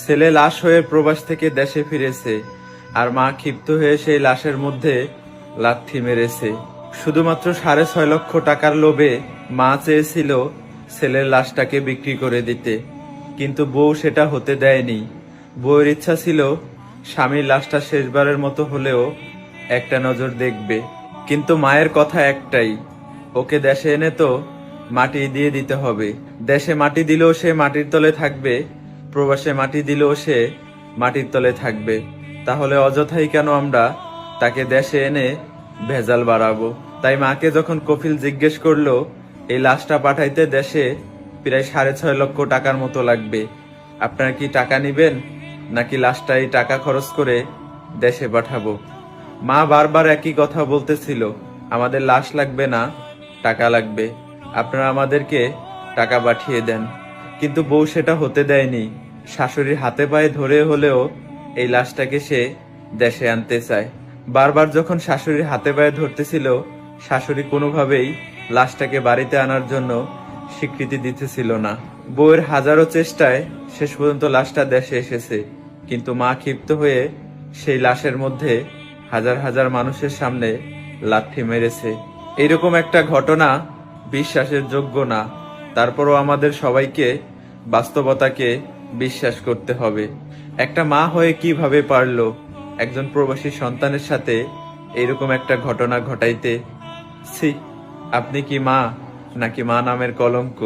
ছেলে লাশ হয়ে প্রবাস থেকে দেশে ফিরেছে, আর মা ক্ষিপ্ত হয়ে সেই লাশের মধ্যে লাথি মেরেছে। শুধুমাত্র 6.5 লক্ষ টাকার লোভে মা চেয়েছিল ছেলের লাশটাকে বিক্রি করে দিতে, কিন্তু বউ সেটা হতে দেয়নি। বউয়ের ইচ্ছা ছিল স্বামীর লাশটা শেষবারের মতো হলেও একটা নজর দেখবে, কিন্তু মায়ের কথা একটাই, ওকে দেশে এনে তো মাটি দিয়ে দিতে হবে। দেশে মাটি দিলেও সে মাটির তলে থাকবে, প্রবাসে মাটি দিলেও সে মাটির তলে থাকবে। তাহলে অযথাই কেন আমরা তাকে দেশে এনে ভেজাল বাড়াবো? তাই মাকে যখন কফিল জিজ্ঞেস করলো এই লাশটা পাঠাইতে দেশে প্রায় 6.5 লক্ষ টাকার মতো লাগবে, আপনারা কি টাকা নিবেন নাকি লাশটা এই টাকা খরচ করে দেশে পাঠাবো? মা বারবার একই কথা বলতেছিল, আমাদের লাশ লাগবে না, টাকা লাগবে, আপনারা আমাদেরকে টাকা পাঠিয়ে দেন। কিন্তু বউ সেটা হতে দেয়নি। শাশুড়ির হাতে পায়ে ধরে হলেও এই লাশটাকে সে দেশে আনতে চায়। বারবার যখন শাশুড়ির হাতে পায়ে ধরতেছিল, শাশুড়ি কোনোভাবেই লাশটাকে বাড়িতে আনার জন্য স্বীকৃতি দিতেছিল না। বউয়ের হাজারো চেষ্টায় শেষ পর্যন্ত লাশটা দেশে এসেছে, কিন্তু মা ক্ষিপ্ত হয়ে সেই লাশের মধ্যে হাজার হাজার মানুষের সামনে লাথি মেরেছে। এরকম একটা ঘটনা বিশ্বাসের যোগ্য না। তারপরও আমাদের সবাইকে বাস্তবতাকে বিশ্বাস করতে হবে। একটা মা হয়ে কিভাবে পারলো একজন প্রবাসী সন্তানের সাথে এরকম একটা ঘটনা ঘটাইতে? ছি, আপনি কি মা নাকি মা নামের কলঙ্ক?